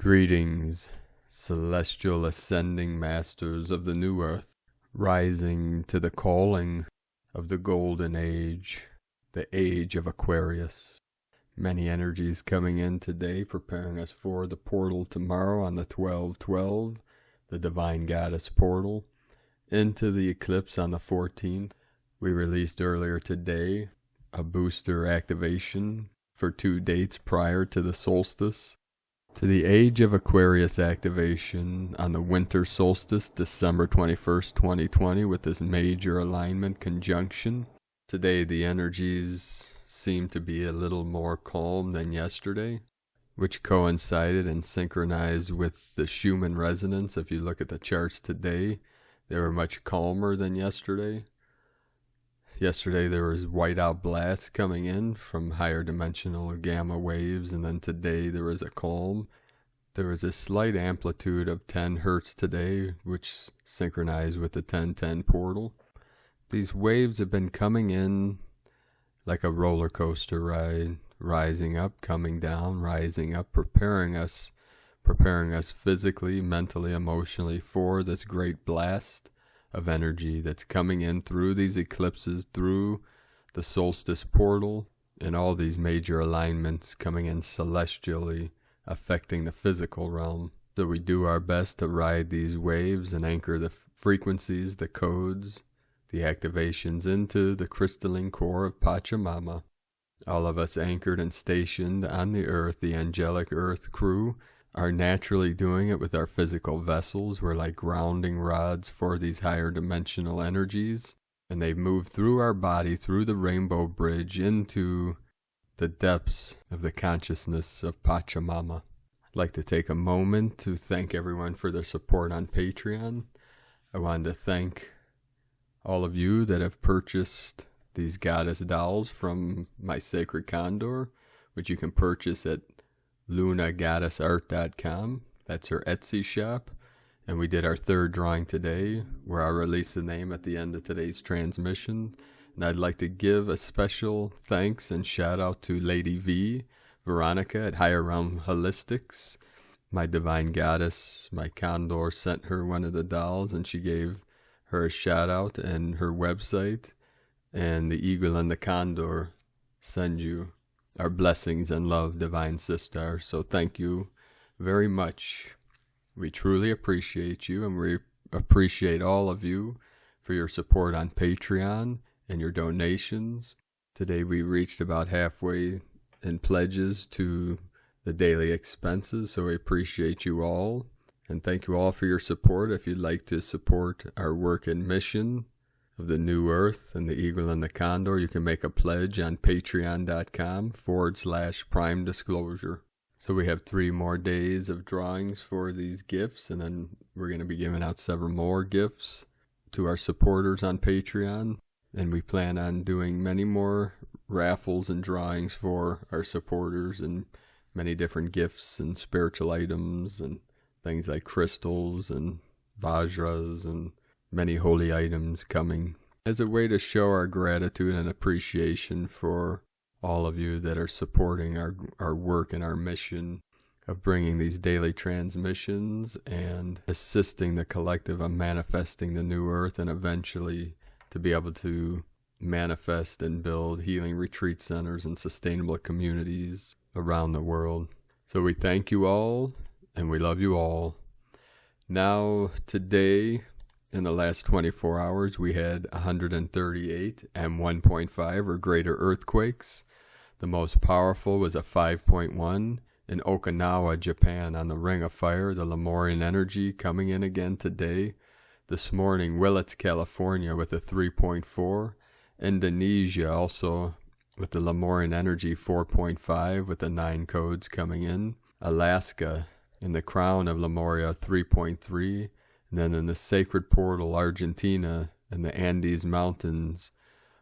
Greetings, celestial ascending masters of the new earth, rising to the calling of the golden age, the age of Aquarius. Many energies coming in today, preparing us for the portal tomorrow on the 12/12, the Divine Goddess portal, into the eclipse on the 14th. We released earlier today a booster activation for 2 dates prior to the solstice, to the age of Aquarius activation on the winter solstice, December 21st, 2020, with this major alignment conjunction. Today the energies seem to be a little more calm than yesterday, which coincided and synchronized with the Schumann resonance. If you look at the charts today, they were much calmer than yesterday. Yesterday there was whiteout blasts coming in from higher dimensional gamma waves, and then today there was a calm. There was a slight amplitude of 10 hertz today, which synchronized with the 1010 portal. These waves have been coming in like a roller coaster ride, rising up, coming down, rising up, preparing us physically, mentally, emotionally for this great blast of energy that's coming in through these eclipses, through the solstice portal, and all these major alignments coming in celestially, affecting the physical realm. So we do our best to ride these waves and anchor the frequencies, the codes, the activations into the crystalline core of Pachamama. All of us anchored and stationed on the earth, the angelic earth crew, are naturally doing it with our physical vessels. We're like grounding rods for these higher dimensional energies, and they move through our body, through the rainbow bridge, into the depths of the consciousness of Pachamama. I'd like to take a moment to thank everyone for their support on Patreon. I wanted to thank all of you that have purchased these goddess dolls from my sacred condor, which you can purchase at lunagoddessart.com. That's her Etsy shop. And we did our 3rd drawing today, where I'll release the name at the end of today's transmission. And I'd like to give a special thanks and shout out to Lady V, Veronica at Higher Realm Holistics. My divine goddess, my condor, sent her one of the dolls, and she gave her a shout out, and her website and the eagle and the condor send you our blessings and love, divine sister. So thank you very much. We truly appreciate you, and we appreciate all of you for your support on Patreon and your donations. Today we reached about halfway in pledges to the daily expenses, so we appreciate you all. And thank you all for your support. If you'd like to support our work and mission of the New Earth and the Eagle and the Condor, you can make a pledge on patreon.com/prime disclosure. So we have 3 more days of drawings for these gifts, and then we're going to be giving out several more gifts to our supporters on Patreon. And we plan on doing many more raffles and drawings for our supporters, and many different gifts and spiritual items and things like crystals and vajras and many holy items coming as a way to show our gratitude and appreciation for all of you that are supporting our work and our mission of bringing these daily transmissions and assisting the collective of manifesting the new earth, and eventually to be able to manifest and build healing retreat centers and sustainable communities around the world. So we thank you all, and we love you all. Now, today, in the last 24 hours, we had 138 M1.5 or greater earthquakes. The most powerful was a 5.1 in Okinawa, Japan, on the Ring of Fire, the Lemurian energy coming in again today. This morning, Willits, California, with a 3.4. Indonesia also with the Lemurian energy 4.5 with the 9 codes coming in. Alaska in the crown of Lemuria 3.3. And then in the sacred portal, Argentina, in the Andes Mountains,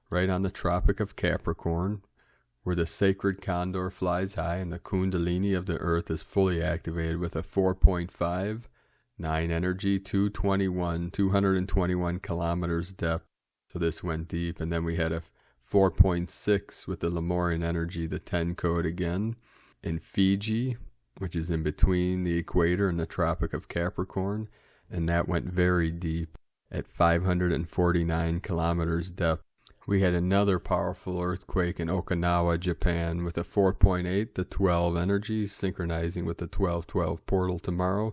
right on the Tropic of Capricorn, where the sacred condor flies high and the kundalini of the earth is fully activated with a 4.5, 9 energy, 221 kilometers depth. So this went deep. And then we had a 4.6 with the Lemurian energy, the 10 code again, in Fiji, which is in between the equator and the Tropic of Capricorn, and that went very deep at 549 kilometers depth. We had another powerful earthquake in Okinawa, Japan, with a 4.8 to 12 energy, synchronizing with the 1212 portal tomorrow.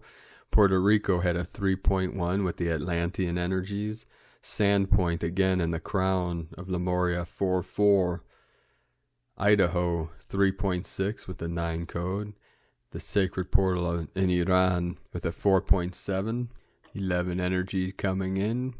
Puerto Rico had a 3.1 with the Atlantean energies. Sandpoint again in the crown of Lemuria 4.4. Idaho 3.6 with the 9 code. The sacred portal in Iran with a 4.7. 11 energy coming in.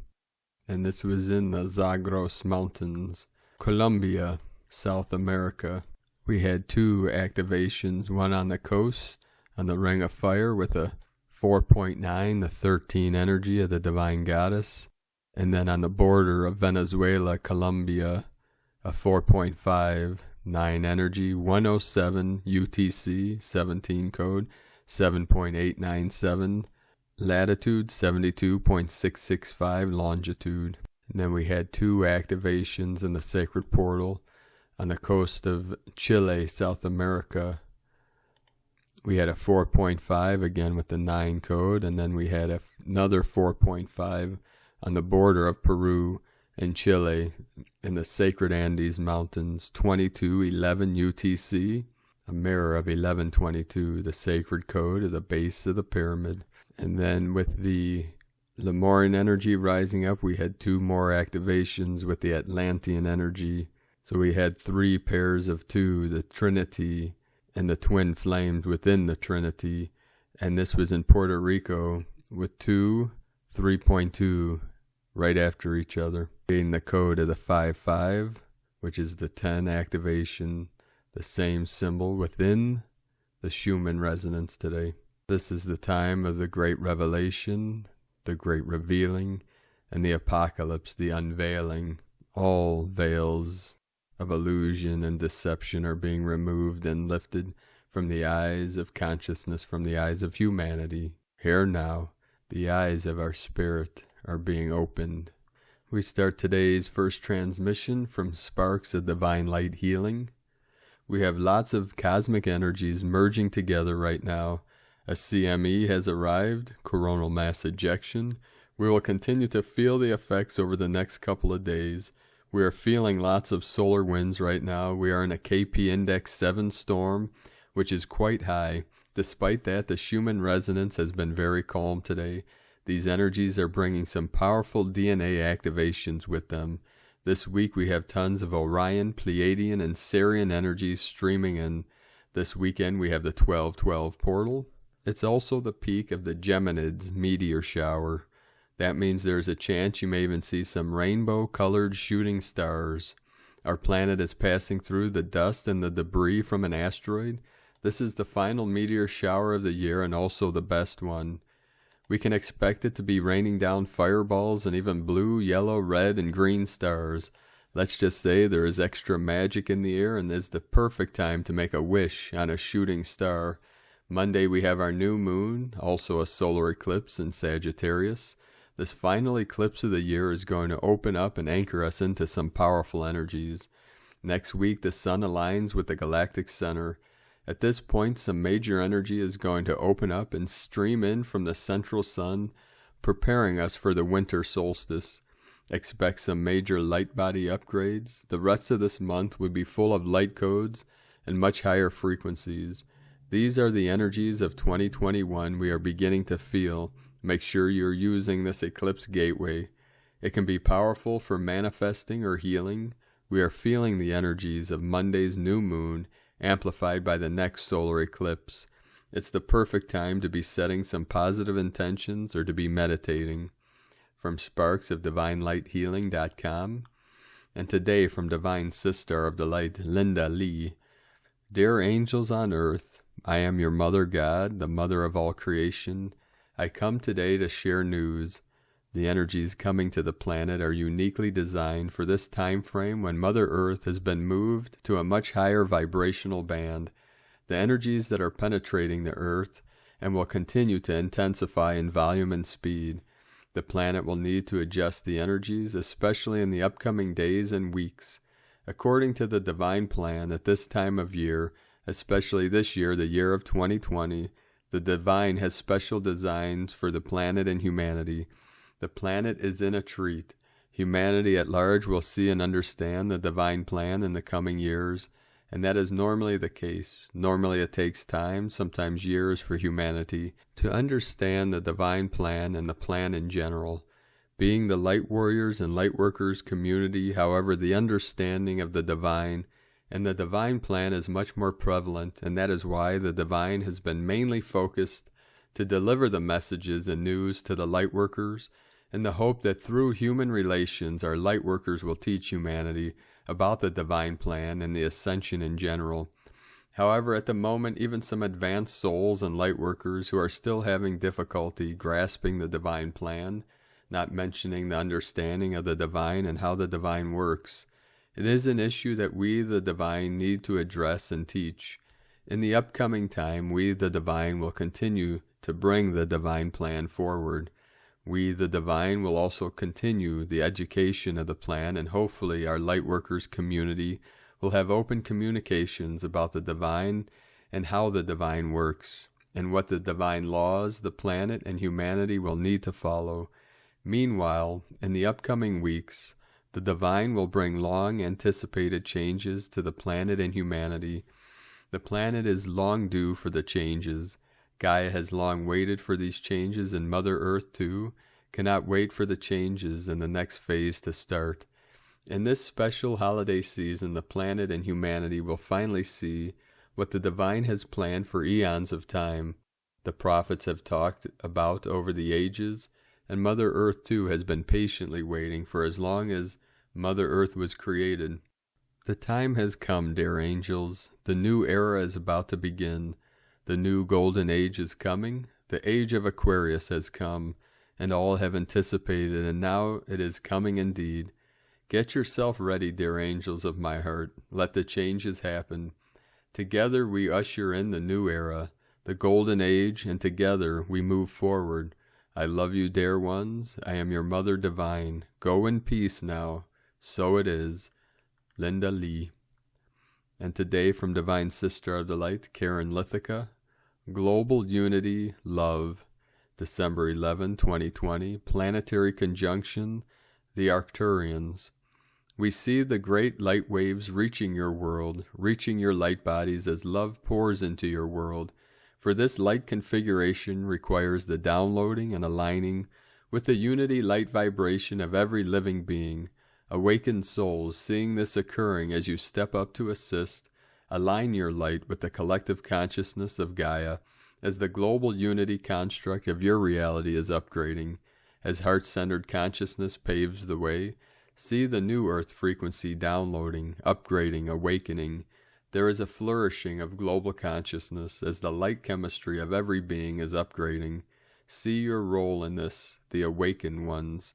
And this was in the Zagros Mountains. Colombia, South America. We had 2 activations, one on the coast on the Ring of Fire with a 4.9, the 13 energy of the Divine Goddess. And then on the border of Venezuela, Colombia, a 4.5, 9 energy, 107 UTC, 17 code, 7.897. Latitude 72.665, longitude. And then we had 2 activations in the sacred portal on the coast of Chile, South America. We had a 4.5 again with the 9 code, and then we had another 4.5 on the border of Peru and Chile in the sacred Andes Mountains, 2211 UTC, a mirror of 1122, the sacred code at the base of the pyramid. And then with the Lemurian energy rising up, we had 2 more activations with the Atlantean energy. So we had 3 pairs of 2, the Trinity and the twin flames within the Trinity. And this was in Puerto Rico with 2, 3.2 right after each other. Getting the code of the 5-5, which is the 10 activation, the same symbol within the Schumann resonance today. This is the time of the great revelation, the great revealing, and the apocalypse, the unveiling. All veils of illusion and deception are being removed and lifted from the eyes of consciousness, from the eyes of humanity. Here now, the eyes of our spirit are being opened. We start today's first transmission from Sparks of Divine Light Healing. We have lots of cosmic energies merging together right now. A CME has arrived, coronal mass ejection. We will continue to feel the effects over the next couple of days. We are feeling lots of solar winds right now. We are in a KP Index 7 storm, which is quite high. Despite that, the Schumann resonance has been very calm today. These energies are bringing some powerful DNA activations with them. This week we have tons of Orion, Pleiadian, and Sirian energies streaming in. This weekend we have the 1212 portal. It's also the peak of the Geminids meteor shower. That means there's a chance you may even see some rainbow-colored shooting stars. Our planet is passing through the dust and the debris from an asteroid. This is the final meteor shower of the year and also the best one. We can expect it to be raining down fireballs and even blue, yellow, red, and green stars. Let's just say there is extra magic in the air and is the perfect time to make a wish on a shooting star. Monday we have our new moon, also a solar eclipse in Sagittarius. This final eclipse of the year is going to open up and anchor us into some powerful energies. Next week the sun aligns with the galactic center. At this point some major energy is going to open up and stream in from the central sun, preparing us for the winter solstice. Expect some major light body upgrades. The rest of this month will be full of light codes and much higher frequencies. These are the energies of 2021 we are beginning to feel. Make sure you're using this eclipse gateway. It can be powerful for manifesting or healing. We are feeling the energies of Monday's new moon amplified by the next solar eclipse. It's the perfect time to be setting some positive intentions or to be meditating. From sparksofdivinelightshealing.com. And today from Divine Sister of the Light, Linda Lee. Dear angels on earth, I am your Mother God, the Mother of all creation. I come today to share news. The energies coming to the planet are uniquely designed for this time frame when Mother Earth has been moved to a much higher vibrational band. The energies that are penetrating the Earth and will continue to intensify in volume and speed. The planet will need to adjust the energies, especially in the upcoming days and weeks. According to the divine plan, at this time of year, especially this year, the year of 2020. The divine has special designs for the planet and humanity. The planet is in a treat. Humanity at large will see and understand the divine plan in the coming years, and that is normally the case. Normally it takes time, sometimes years, for humanity to understand the divine plan and the plan in general. Being the light warriors and light workers community, however, the understanding of the divine and the divine plan is much more prevalent, and that is why the divine has been mainly focused to deliver the messages and news to the light workers, in the hope that through human relations our light workers will teach humanity about the divine plan and the ascension in general. However, at the moment, even some advanced souls and light workers who are still having difficulty grasping the divine plan, not mentioning the understanding of the divine and how the divine works. It is an issue that we, the divine, need to address and teach. In the upcoming time, we, the divine, will continue to bring the divine plan forward. We, the divine, will also continue the education of the plan, and hopefully our light workers community will have open communications about the divine and how the divine works, and what the divine laws the planet and humanity will need to follow. Meanwhile, in the upcoming weeks, the divine will bring long-anticipated changes to the planet and humanity. The planet is long due for the changes. Gaia has long waited for these changes, and Mother Earth, too, cannot wait for the changes in the next phase to start. In this special holiday season, the planet and humanity will finally see what the divine has planned for eons of time. The prophets have talked about over the ages, and Mother Earth, too, has been patiently waiting for as long as Mother Earth was created. The time has come, dear angels. The new era is about to begin. The new golden age is coming. The age of Aquarius has come, and all have anticipated, and now it is coming indeed. Get yourself ready, dear angels of my heart. Let the changes happen. Together we usher in the new era, the golden age, and together we move forward. I love you, dear ones. I am your Mother Divine. Go in peace now. So it is. Linda Lee. And today from Divine Sister of the Light, Karen Lithica, Global Unity, Love, December 11, 2020, Planetary Conjunction, the Arcturians. We see the great light waves reaching your world, reaching your light bodies as love pours into your world. For this light configuration requires the downloading and aligning with the unity light vibration of every living being. Awakened souls, seeing this occurring as you step up to assist, align your light with the collective consciousness of Gaia as the global unity construct of your reality is upgrading. As heart-centered consciousness paves the way, see the new earth frequency downloading, upgrading, awakening. There is a flourishing of global consciousness as the light chemistry of every being is upgrading. See your role in this, the awakened ones,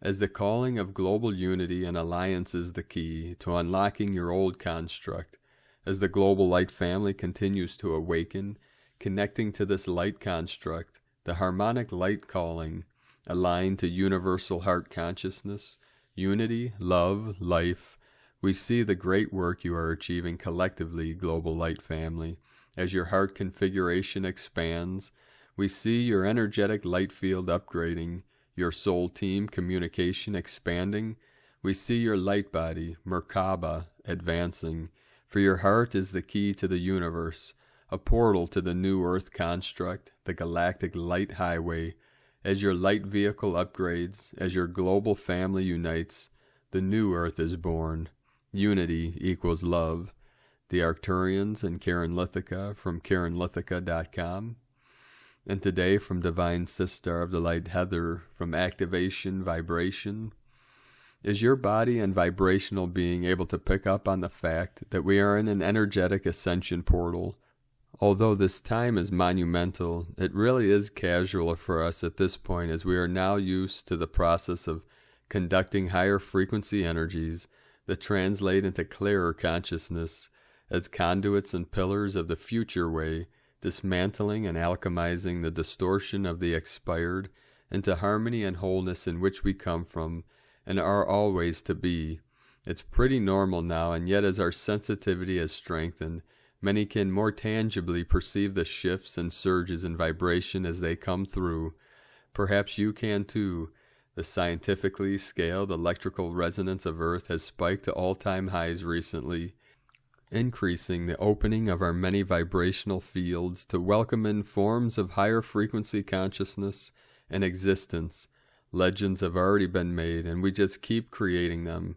as the calling of global unity and alliance is the key to unlocking your old construct. As the global light family continues to awaken, connecting to this light construct, the harmonic light calling, aligned to universal heart consciousness, unity, love, life, we see the great work you are achieving collectively, global light family. As your heart configuration expands, we see your energetic light field upgrading, your soul team communication expanding. We see your light body, Merkaba, advancing. For your heart is the key to the universe, a portal to the new earth construct, the galactic light highway. As your light vehicle upgrades, as your global family unites, the new earth is born. Unity equals love. The Arcturians and Karen Lithica from KarenLithica.com. And today from Divine Sister of the Light Heather from Activation Vibration. Is your body and vibrational being able to pick up on the fact that we are in an energetic ascension portal? Although this time is monumental, it really is casual for us at this point, as we are now used to the process of conducting higher frequency energies that translate into clearer consciousness as conduits and pillars of the future way, dismantling and alchemizing the distortion of the expired into harmony and wholeness in which we come from and are always to be. It's pretty normal now, and yet as our sensitivity has strengthened, Many can more tangibly perceive the shifts and surges in vibration as they come through. Perhaps you can too. The scientifically scaled electrical resonance of Earth has spiked to all-time highs recently, increasing the opening of our many vibrational fields to welcome in forms of higher frequency consciousness and existence. Legends have already been made, and we just keep creating them.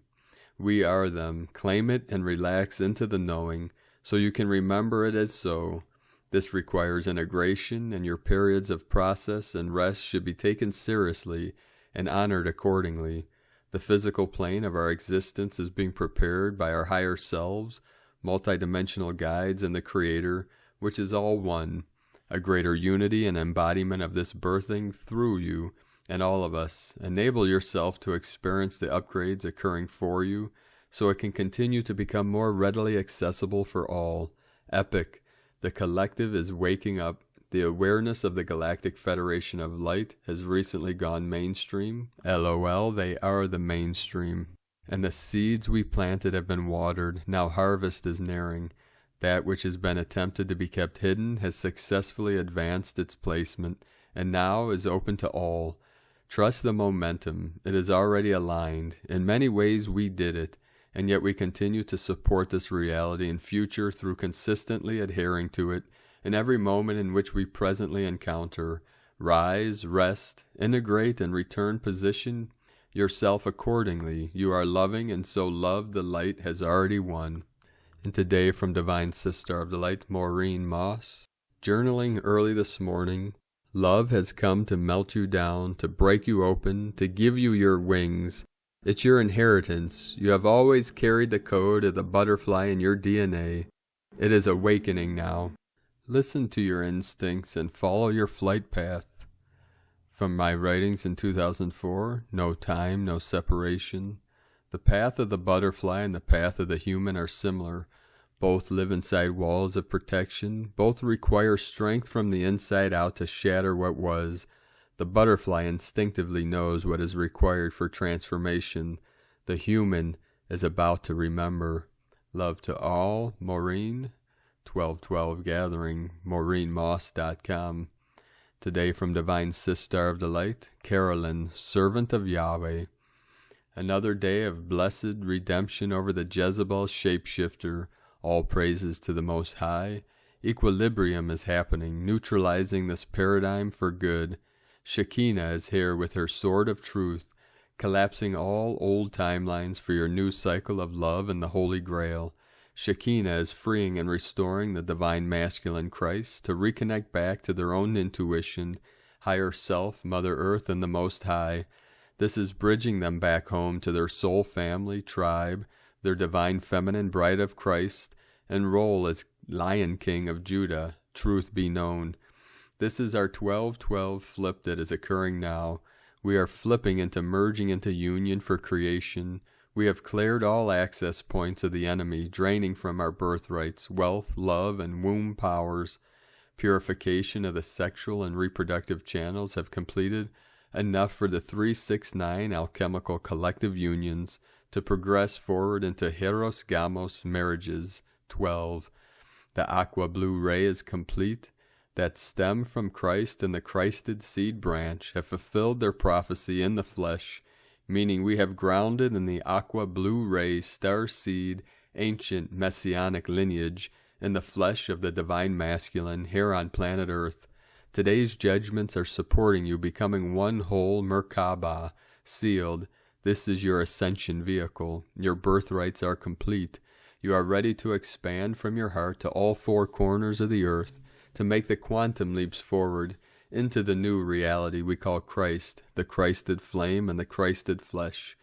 We are them. Claim it and relax into the knowing, so you can remember it as so. This requires integration, and your periods of process and rest should be taken seriously and honored accordingly. The physical plane of our existence is being prepared by our higher selves, multidimensional guides, and the Creator, which is all one. A greater unity and embodiment of this birthing through you and all of us. Enable yourself to experience the upgrades occurring for you, so it can continue to become more readily accessible for all. Epic. The collective is waking up. The awareness of the Galactic Federation of Light has recently gone mainstream. LOL, they are the mainstream. And the seeds we planted have been watered. Now harvest is nearing. That which has been attempted to be kept hidden has successfully advanced its placement, and now is open to all. Trust the momentum. It is already aligned. In many ways we did it, and yet we continue to support this reality in future through consistently adhering to it in every moment in which we presently encounter. Rise, rest, integrate, and return position yourself accordingly. You are loving, and so love the light has already won. And today from Divine Sister of the Light, Maureen Moss. Journaling early this morning. Love has come to melt you down, to break you open, to give you your wings. It's your inheritance. You have always carried the code of the butterfly in your DNA. It is awakening now. Listen to your instincts and follow your flight path. From my writings in 2004, No Time, No Separation. The path of the butterfly and the path of the human are similar. Both live inside walls of protection. Both require strength from the inside out to shatter what was. The butterfly instinctively knows what is required for transformation. The human is about to remember. Love to all. Maureen. 1212 Gathering. MaureenMoss.com. Today from Divine Sister of the Light, Carolyn, Servant of Yahweh. Another day of blessed redemption over the Jezebel shapeshifter. All praises to the Most High. Equilibrium is happening, neutralizing this paradigm for good. Shekinah is here with her sword of truth, collapsing all old timelines for your new cycle of love and the Holy Grail. Shekinah is freeing and restoring the divine masculine Christ to reconnect back to their own intuition, higher self, Mother Earth, and the Most High. This is bridging them back home to their soul family, tribe, their divine feminine bride of Christ, and role as Lion King of Judah, truth be known. This is our 12-12 flip that is occurring now. We are flipping into merging into union for creation. We have cleared all access points of the enemy, draining from our birthrights, wealth, love, and womb powers. Purification of the sexual and reproductive channels have completed enough for the 369 alchemical collective unions to progress forward into Heros Gamos marriages. 12. The aqua blue ray is complete. That stem from Christ and the Christed seed branch have fulfilled their prophecy in the flesh, meaning we have grounded in the aqua blue ray star seed ancient messianic lineage in the flesh of the divine masculine here on planet Earth. Today's judgments are supporting you becoming one whole Merkabah, sealed. This is your ascension vehicle. Your birthrights are complete. You are ready to expand from your heart to all four corners of the earth, to make the quantum leaps forward into the new reality we call Christ, the Christed flame and the Christed flesh.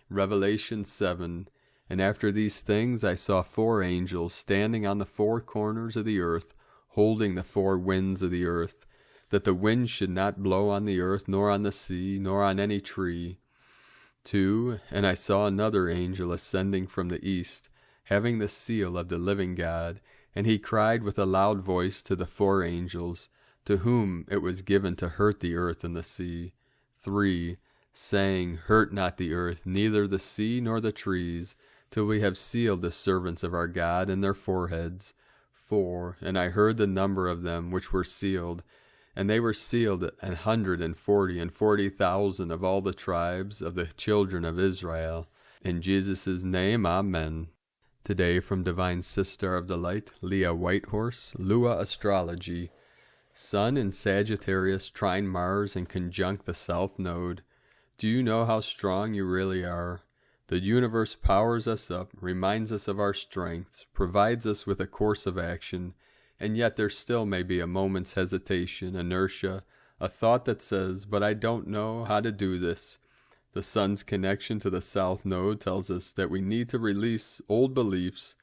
Revelation 7. And after these things I saw 4 angels standing on the 4 corners of the earth, holding the 4 winds of the earth, that the wind should not blow on the earth, nor on the sea, nor on any tree. 2. And I saw another angel ascending from the east, having the seal of the living God, and he cried with a loud voice to the 4 angels, to whom it was given to hurt the earth and the sea. 3. Saying, Hurt not the earth, neither the sea nor the trees, till we have sealed the servants of our God in their foreheads. 4, and I heard the number of them which were sealed, and they were sealed 140 and 40,000 of all the tribes of the children of Israel. In Jesus' name, Amen. Today from Divine Sister of the Light, Leah Whitehorse, Lua Astrology. Sun in Sagittarius trine Mars and conjunct the South Node. Do you know how strong you really are? The universe powers us up, reminds us of our strengths, provides us with a course of action, and yet there still may be a moment's hesitation, inertia, a thought that says, but I don't know how to do this. The Sun's connection to the South Node tells us that we need to release old beliefs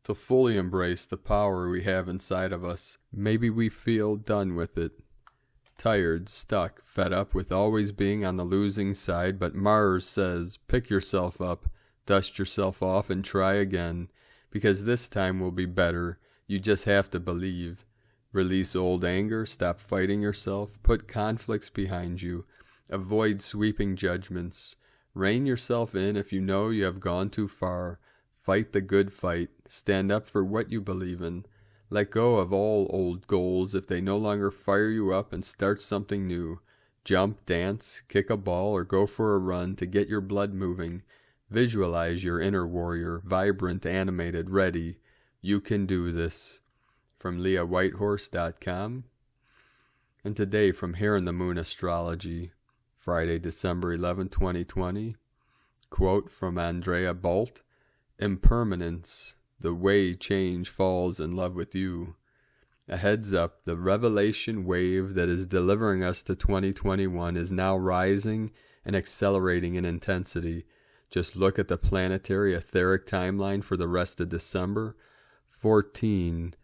to fully embrace the power we have inside of us. Maybe we feel done with it. Tired, stuck, fed up with always being on the losing side, but Mars says, pick yourself up, dust yourself off and try again, because this time will be better. You just have to believe. Release old anger, stop fighting yourself, put conflicts behind you, avoid sweeping judgments. Rein yourself in if you know you have gone too far. Fight the good fight. Stand up for what you believe in. Let go of all old goals if they no longer fire you up, and start something new. Jump, dance, kick a ball, or go for a run to get your blood moving. Visualize your inner warrior, vibrant, animated, ready. You can do this. From LeahWhitehorse.com. And today from Here in the Moon Astrology, Friday, December 11, 2020. Quote from Andrea Bolt, Impermanence, the way change falls in love with you. A heads up, the revelation wave that is delivering us to 2021 is now rising and accelerating in intensity. Just look at the planetary etheric timeline for the rest of December. 14,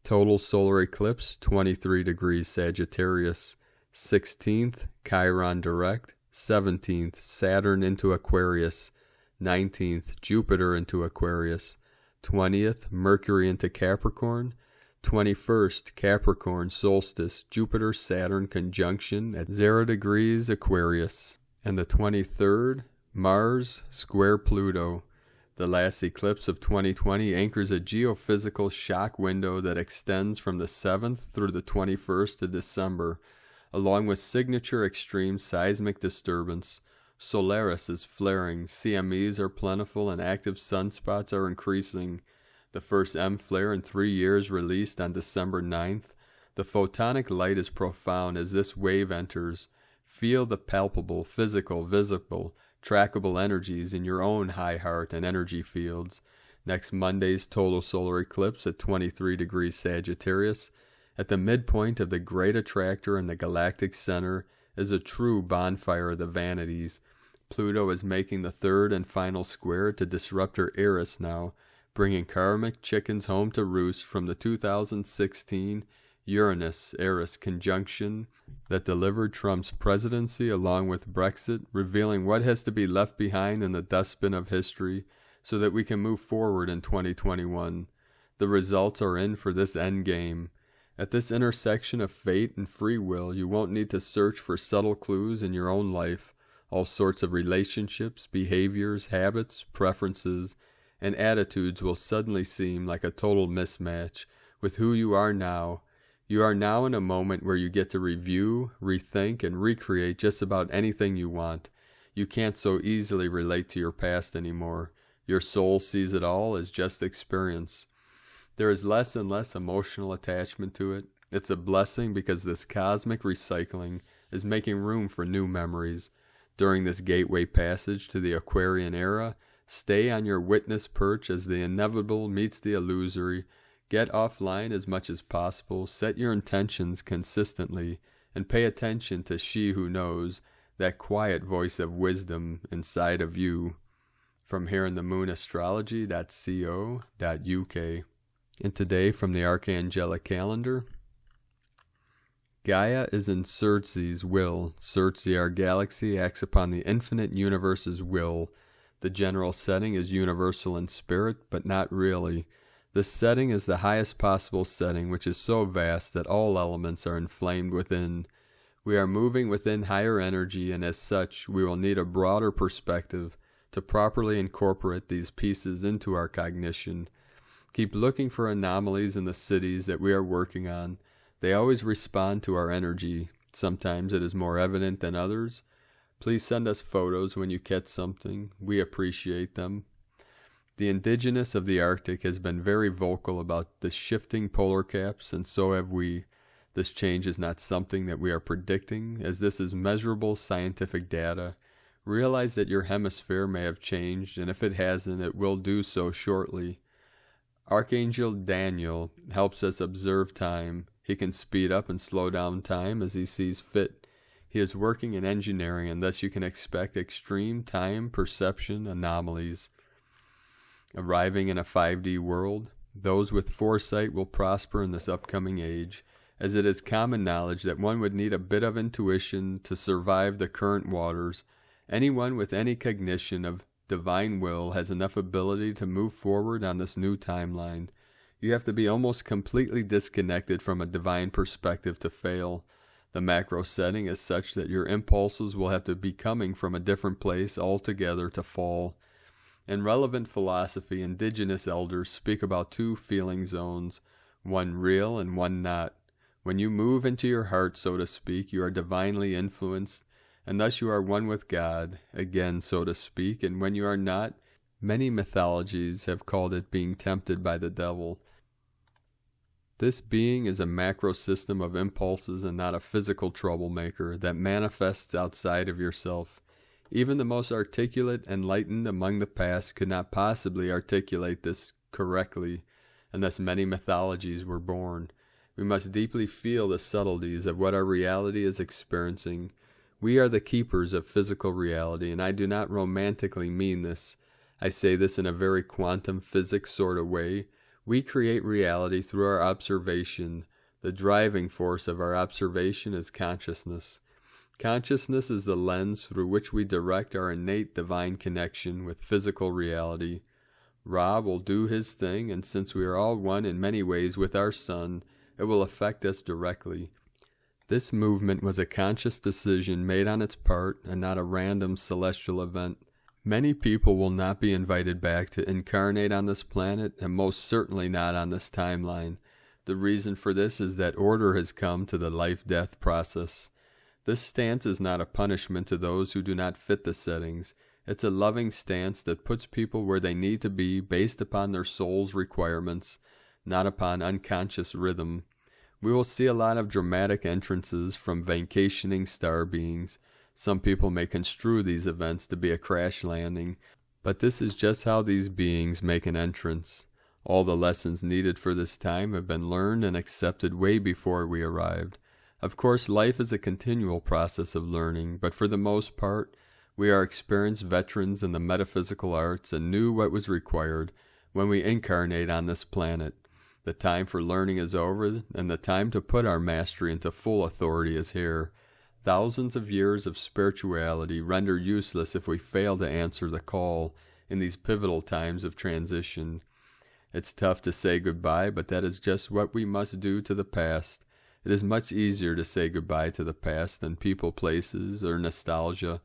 total solar eclipse, 23 degrees Sagittarius. 16th, Chiron direct. 17th, Saturn into Aquarius. 19th, Jupiter into Aquarius. 20th, Mercury into Capricorn. 21st, Capricorn solstice, Jupiter Saturn conjunction at 0 degrees Aquarius. And the 23rd, Mars square Pluto. The last eclipse of 2020 anchors a geophysical shock window that extends from the 7th through the 21st of December, along with signature extreme seismic disturbance. Solaris is flaring, CMEs are plentiful, and active sunspots are increasing. The first M flare in 3 years released on December 9th. The photonic light is profound as this wave enters. Feel the palpable, physical, visible, trackable energies in your own high heart and energy fields. Next Monday's total solar eclipse at 23 degrees Sagittarius, at the midpoint of the great attractor in the galactic center, is a true bonfire of the vanities. Pluto is making the third and final square to disruptor Eris now, bringing karmic chickens home to roost from the 2016 Uranus-Eris conjunction that delivered Trump's presidency along with Brexit, revealing what has to be left behind in the dustbin of history so that we can move forward in 2021. The results are in for this endgame. At this intersection of fate and free will, you won't need to search for subtle clues in your own life. All sorts of relationships, behaviors, habits, preferences, and attitudes will suddenly seem like a total mismatch with who you are now. You are now in a moment where you get to review, rethink, and recreate just about anything you want. You can't so easily relate to your past anymore. Your soul sees it all as just experience. There is less and less emotional attachment to it. It's a blessing because this cosmic recycling is making room for new memories. During this gateway passage to the Aquarian era, stay on your witness perch as the inevitable meets the illusory. Get offline as much as possible, set your intentions consistently, and pay attention to she who knows, that quiet voice of wisdom inside of you. From Here in the Moon Astrology.co.uk. And today from the Archangelic calendar, Gaia is in Circe's will. Circe, our galaxy, acts upon the infinite universe's will. The general setting is universal in spirit, but not really. This setting is the highest possible setting, which is so vast that all elements are inflamed within. We are moving within higher energy, and as such, we will need a broader perspective to properly incorporate these pieces into our cognition. Keep looking for anomalies in the cities that we are working on. They always respond to our energy. Sometimes it is more evident than others. Please send us photos when you catch something. We appreciate them. The indigenous of the Arctic has been very vocal about the shifting polar caps, and so have we. This change is not something that we are predicting, as this is measurable scientific data. Realize that your hemisphere may have changed, and if it hasn't, it will do so shortly. Archangel Daniel helps us observe time. He can speed up and slow down time as he sees fit. He is working in engineering, and thus you can expect extreme time perception anomalies. Arriving in a 5D world, those with foresight will prosper in this upcoming age, as it is common knowledge that one would need a bit of intuition to survive the current waters. Anyone with any cognition of divine will has enough ability to move forward on this new timeline. You have to be almost completely disconnected from a divine perspective to fail. The macro setting is such that your impulses will have to be coming from a different place altogether to fall. In relevant philosophy, indigenous elders speak about two feeling zones, one real and one not. When you move into your heart, so to speak, you are divinely influenced, and thus you are one with God, again, so to speak, and when you are not, many mythologies have called it being tempted by the devil. This being is a macro system of impulses and not a physical troublemaker that manifests outside of yourself. Even the most articulate, enlightened among the past could not possibly articulate this correctly, and thus many mythologies were born. We must deeply feel the subtleties of what our reality is experiencing. We are the keepers of physical reality, and I do not romantically mean this. I say this in a very quantum physics sort of way. We create reality through our observation. The driving force of our observation is consciousness. Consciousness is the lens through which we direct our innate divine connection with physical reality. Ra will do his thing, and since we are all one in many ways with our sun, it will affect us directly. This movement was a conscious decision made on its part and not a random celestial event. Many people will not be invited back to incarnate on this planet, and most certainly not on this timeline. The reason for this is that order has come to the life-death process. This stance is not a punishment to those who do not fit the settings. It's a loving stance that puts people where they need to be based upon their soul's requirements, not upon unconscious rhythm. We will see a lot of dramatic entrances from vacationing star beings. Some people may construe these events to be a crash landing, but this is just how these beings make an entrance. All the lessons needed for this time have been learned and accepted way before we arrived. Of course, life is a continual process of learning, but for the most part, we are experienced veterans in the metaphysical arts and knew what was required when we incarnate on this planet. The time for learning is over, and the time to put our mastery into full authority is here. Thousands of years of spirituality render useless if we fail to answer the call in these pivotal times of transition. It's tough to say goodbye, but that is just what we must do to the past. It is much easier to say goodbye to the past than people, places, or nostalgia.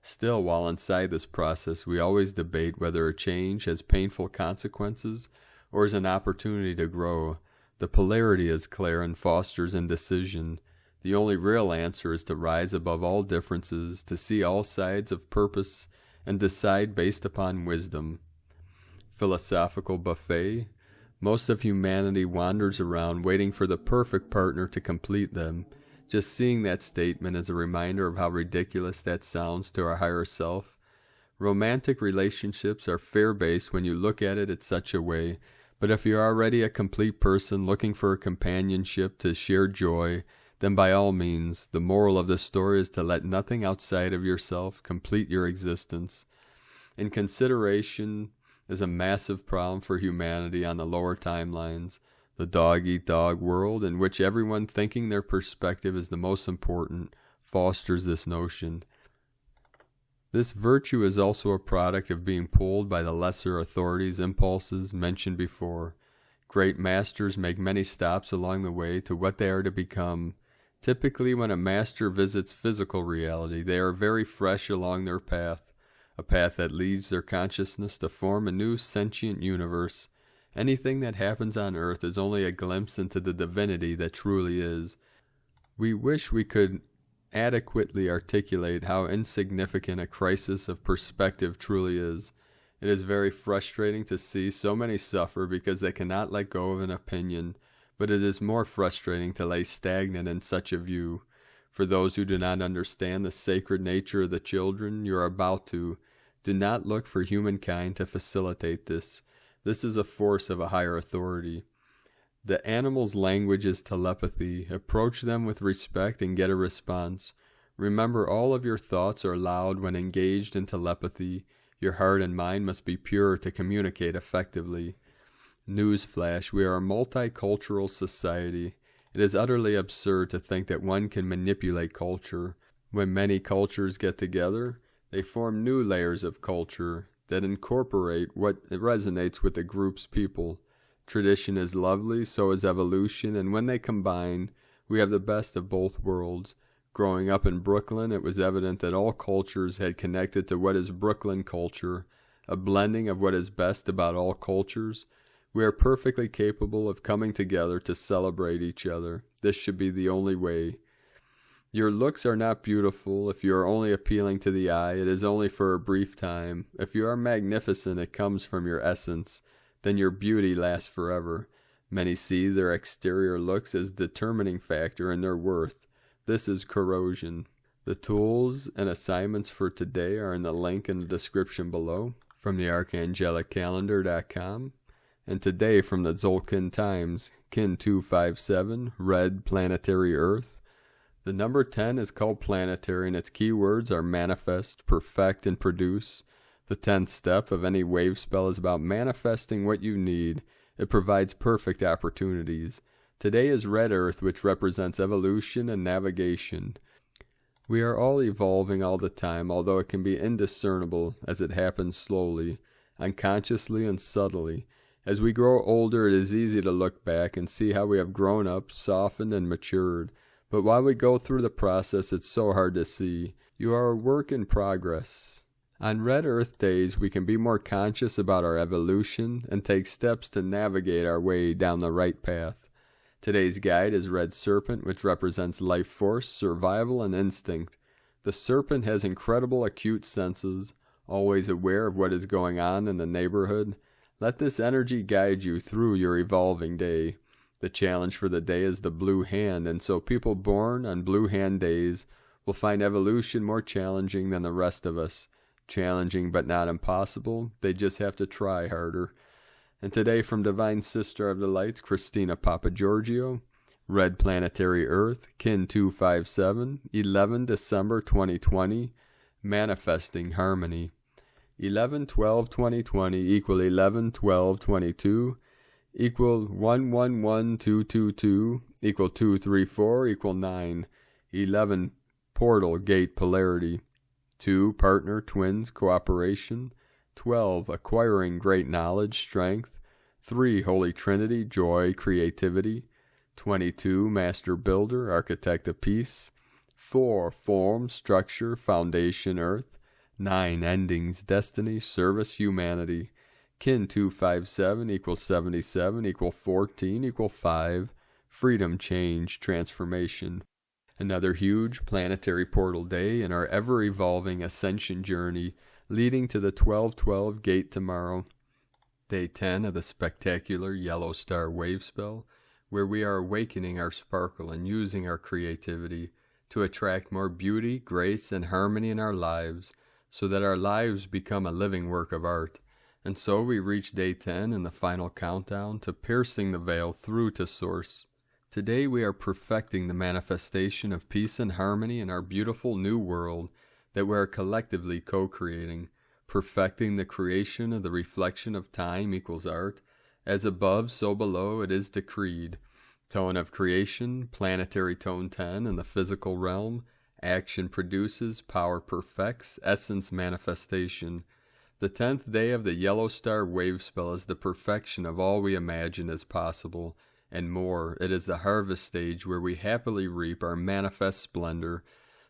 Still, while inside this process, we always debate whether a change has painful consequences or is an opportunity to grow. The polarity is clear and fosters indecision. The only real answer is to rise above all differences, to see all sides of purpose, and decide based upon wisdom. Philosophical buffet. Most of humanity wanders around waiting for the perfect partner to complete them. Just seeing that statement is a reminder of how ridiculous that sounds to our higher self. Romantic relationships are fear-based when you look at it in such a way, but if you're already a complete person looking for a companionship to share joy, then by all means, the moral of the story is to let nothing outside of yourself complete your existence. Inconsideration is a massive problem for humanity on the lower timelines. The dog-eat-dog world, in which everyone thinking their perspective is the most important, fosters this notion. This virtue is also a product of being pulled by the lesser authorities' impulses mentioned before. Great masters make many stops along the way to what they are to become. Typically, when a master visits physical reality, they are very fresh along their path, a path that leads their consciousness to form a new sentient universe. Anything that happens on earth is only a glimpse into the divinity that truly is. We wish we could adequately articulate how insignificant a crisis of perspective truly is. It is very frustrating to see so many suffer because they cannot let go of an opinion, but it is more frustrating to lay stagnant in such a view. For those who do not understand the sacred nature of the children you are about to, do not look for humankind to facilitate this. This is a force of a higher authority. The animal's language is telepathy. Approach them with respect and get a response. Remember, all of your thoughts are loud when engaged in telepathy. Your heart and mind must be pure to communicate effectively. Newsflash, we are a multicultural society. It is utterly absurd to think that one can manipulate culture. When many cultures get together, they form new layers of culture that incorporate what resonates with the group's people. Tradition is lovely, so is evolution, and when they combine, we have the best of both worlds. Growing up in Brooklyn, it was evident that all cultures had connected to what is Brooklyn culture, a blending of what is best about all cultures. We are perfectly capable of coming together to celebrate each other. This should be the only way. Your looks are not beautiful. If you are only appealing to the eye, it is only for a brief time. If you are magnificent, it comes from your essence. Then your beauty lasts forever. Many see their exterior looks as determining factor in their worth. This is corrosion. The tools and assignments for today are in the link in the description below from the Archangeliccalendar.com. And today from the Zulkin Times, Kin 257, Red Planetary Earth. The number 10 is called Planetary, and its keywords are manifest, perfect, and produce. The 10th step of any wave spell is about manifesting what you need. It provides perfect opportunities. Today is Red Earth, which represents evolution and navigation. We are all evolving all the time, although it can be indiscernible as it happens slowly, unconsciously, and subtly. As we grow older, it is easy to look back and see how we have grown up, softened, and matured. But while we go through the process, it's so hard to see. You are a work in progress. On Red Earth days, we can be more conscious about our evolution and take steps to navigate our way down the right path. Today's guide is Red Serpent, which represents life force, survival, and instinct. The serpent has incredible acute senses, always aware of what is going on in the neighborhood. Let this energy guide you through your evolving day. The challenge for the day is the blue hand, and so people born on blue hand days will find evolution more challenging than the rest of us. Challenging but not impossible. They just have to try harder. And today from Divine Sister of the Lights, Christina Papagiorgio, Red Planetary Earth, Kin 257, 11 December 2020, Manifesting Harmony. 11-12-2020 equal 11-12-22 equal 1-1-1-2-2-2 equal 2-3-4 equal 9. 11 Portal Gate Polarity. 2 Partner Twins Cooperation. 12 Acquiring Great Knowledge Strength. 3 Holy Trinity Joy Creativity. 22 Master Builder Architect of Peace. 4 Form Structure Foundation Earth. 9 Endings Destiny Service Humanity. Kin 257 equals 77 equal 14 equal 5. Freedom Change Transformation. Another huge planetary portal day in our ever-evolving ascension journey leading to the 12-12 gate tomorrow. Day 10 of the spectacular Yellow Star Wave Spell, where we are awakening our sparkle and using our creativity to attract more beauty, grace, and harmony in our lives so that our lives become a living work of art. And so we reach day 10 in the final countdown to piercing the veil through to Source. Today we are perfecting the manifestation of peace and harmony in our beautiful new world that we are collectively co-creating, perfecting the creation of the reflection of time equals art. As above, so below it is decreed. Tone of creation, planetary tone 10 in the physical realm. Action produces, power perfects, essence manifestation. The 10th day of the Yellow Star Wave Spell is the perfection of all we imagine is possible, and more. It is the harvest stage where we happily reap our manifest splendor.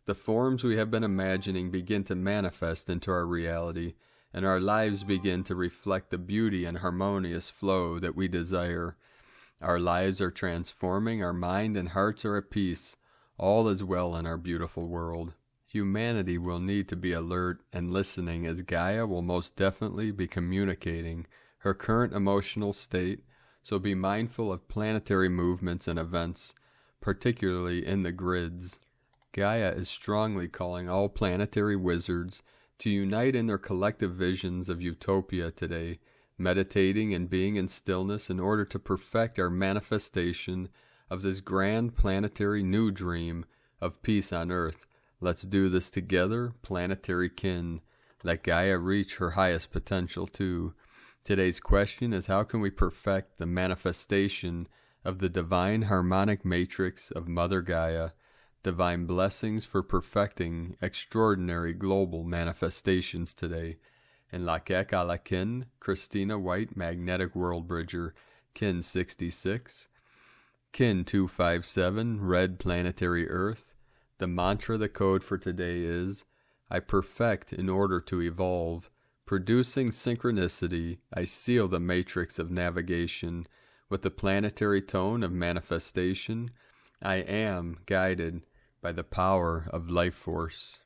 The forms we have been imagining begin to manifest into our reality, and our lives begin to reflect the beauty and harmonious flow that we desire. Our lives are transforming, our mind and hearts are at peace. All is well in our beautiful world. Humanity will need to be alert and listening, as Gaia will most definitely be communicating her current emotional state, so be mindful of planetary movements and events, particularly in the grids. Gaia is strongly calling all planetary wizards to unite in their collective visions of utopia today, meditating and being in stillness in order to perfect our manifestation of this grand planetary new dream of peace on Earth. Let's do this together, planetary kin. Let Gaia reach her highest potential too. Today's question is, how can we perfect the manifestation of the divine harmonic matrix of Mother Gaia? Divine blessings for perfecting extraordinary global manifestations today. In Lakek ala Kin, Christina White, Magnetic World Bridger, Kin 66, Kin 257, Red Planetary Earth. The mantra, the code for today is, I perfect in order to evolve. Producing synchronicity, I seal the matrix of navigation with the planetary tone of manifestation. I am guided by the power of life force.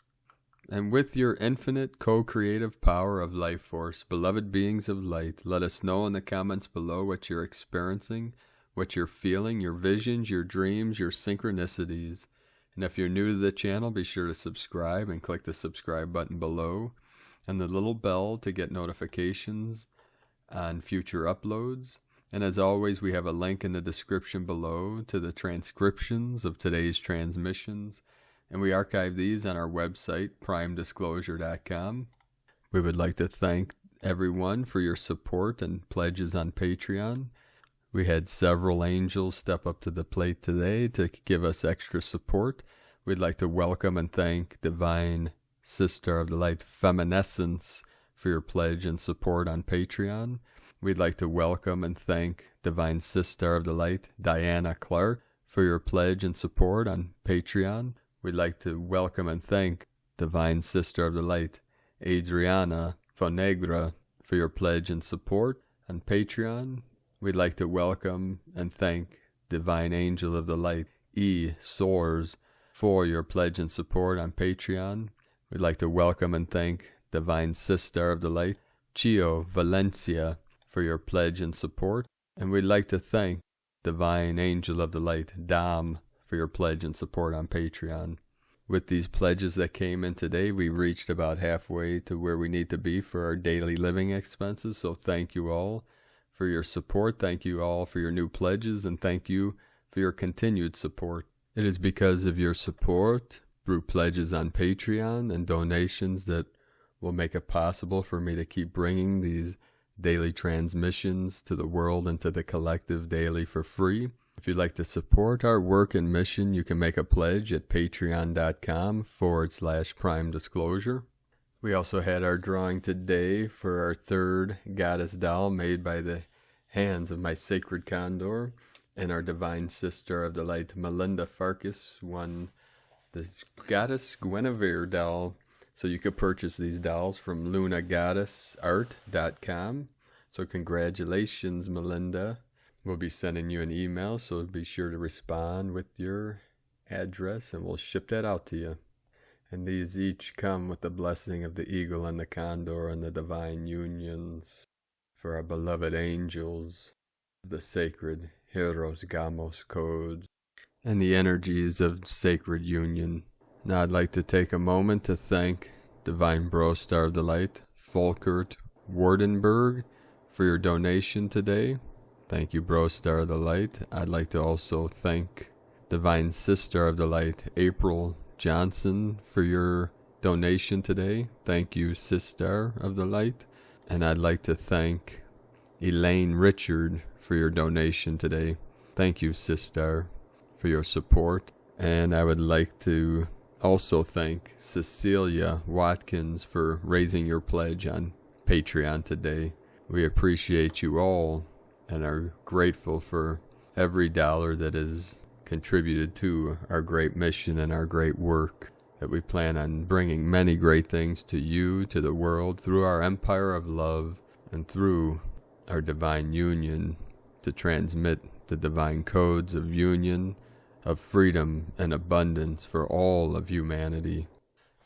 And with your infinite co-creative power of life force, beloved beings of light, let us know in the comments below what you're experiencing, what you're feeling, your visions, your dreams, your synchronicities. And if you're new to the channel, be sure to subscribe and click the subscribe button below and the little bell to get notifications on future uploads. And as always, we have a link in the description below to the transcriptions of today's transmissions, and we archive these on our website, primedisclosure.com. We would like to thank everyone for your support and pledges on Patreon. We had several angels step up to the plate today to give us extra support. We'd like to welcome and thank Divine Sister of the Light Feminescence for your pledge and support on Patreon. We'd like to welcome and thank Divine Sister of the Light Diana Clark for your pledge and support on Patreon. We'd like to welcome and thank Divine Sister of the Light Adriana Fonegra for your pledge and support on Patreon. We'd like to welcome and thank Divine Angel of the Light E. Soares for your pledge and support on Patreon. We'd like to welcome and thank Divine Sister of the Light Chio Valencia for your pledge and support. And we'd like to thank Divine Angel of the Light Dam for your pledge and support on Patreon. With these pledges that came in today, we reached about halfway to where we need to be for our daily living expenses. So thank you all for your support. Thank you all for your new pledges, and thank you for your continued support. It is because of your support through pledges on Patreon and donations that will make it possible for me to keep bringing these daily transmissions to the world and to the collective daily for free. If you'd like to support our work and mission, you can make a pledge at patreon.com/Prime Disclosure. We also had our drawing today for our third goddess doll made by the hands of my sacred condor, and our divine sister of the light Melinda Farkas won the goddess Guinevere doll. So you could purchase these dolls from lunagoddessart.com. So congratulations, Melinda. We'll be sending you an email, so be sure to respond with your address and we'll ship that out to you. And these each come with the blessing of the eagle and the condor and the divine unions for our beloved angels, the sacred Heros Gamos codes, and the energies of sacred union. Now I'd like to take a moment to thank Divine Bro Star of the Light, Volkert Wardenberg, for your donation today. Thank you, Bro Star of the Light. I'd like to also thank Divine Sister of the Light, April Johnson, for your donation today. Thank you, Sister of the Light. And I'd like to thank Elaine Richard for your donation today. Thank you, Sister, for your support. And I would like to also thank Cecilia Watkins for raising your pledge on Patreon today. We appreciate you all and are grateful for every dollar that is contributed to our great mission and our great work. that we plan on bringing many great things to you, to the world, through our empire of love, and through our divine union, to transmit the divine codes of union, of freedom and abundance for all of humanity.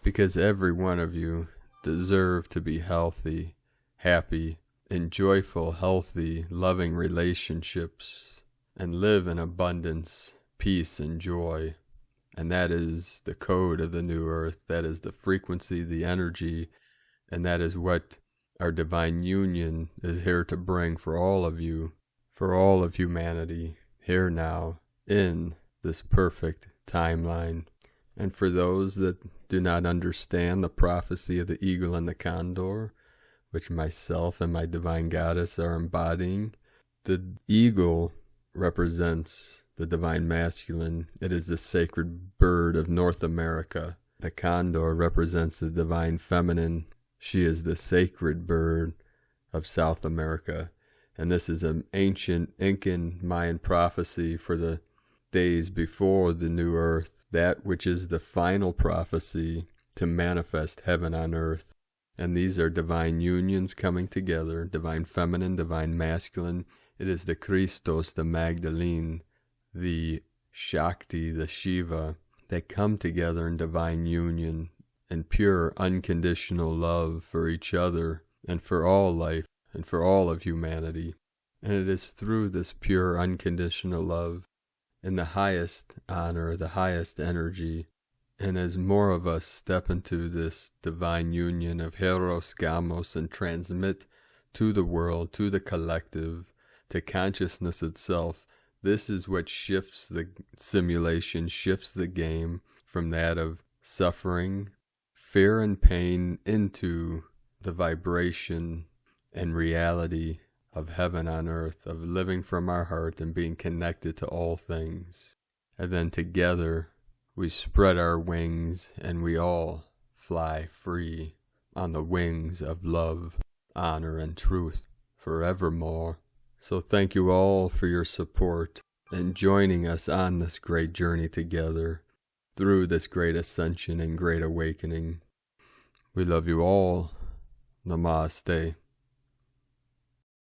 Because every one of you deserve to be healthy, happy, in joyful, healthy, loving relationships, and live in abundance, peace, and joy. And that is the code of the new earth. That is the frequency, the energy, and that is what our divine union is here to bring for all of you, for all of humanity, here now, in this perfect timeline. And for those that do not understand the prophecy of the eagle and the condor, which myself and my divine goddess are embodying, the eagle represents the divine masculine. It is the sacred bird of North America. The condor represents the divine feminine. She is the sacred bird of South America. And this is an ancient Incan Mayan prophecy for the days before the new earth, that which is the final prophecy to manifest heaven on earth. And these are divine unions coming together, divine feminine, divine masculine. It is the Christos, the Magdalene, the Shakti, the Shiva, that come together in divine union and pure unconditional love for each other and for all life and for all of humanity. And it is through this pure unconditional love and the highest honor, the highest energy, and as more of us step into this divine union of Heros, Gamos, and transmit to the world, to the collective, to consciousness itself, this is what shifts the simulation, shifts the game from that of suffering, fear, and pain into the vibration and reality of heaven on earth, of living from our heart and being connected to all things. And then together we spread our wings and we all fly free on the wings of love, honor, and truth forevermore. So thank you all for your support and joining us on this great journey together through this great ascension and great awakening. We love you all. Namaste.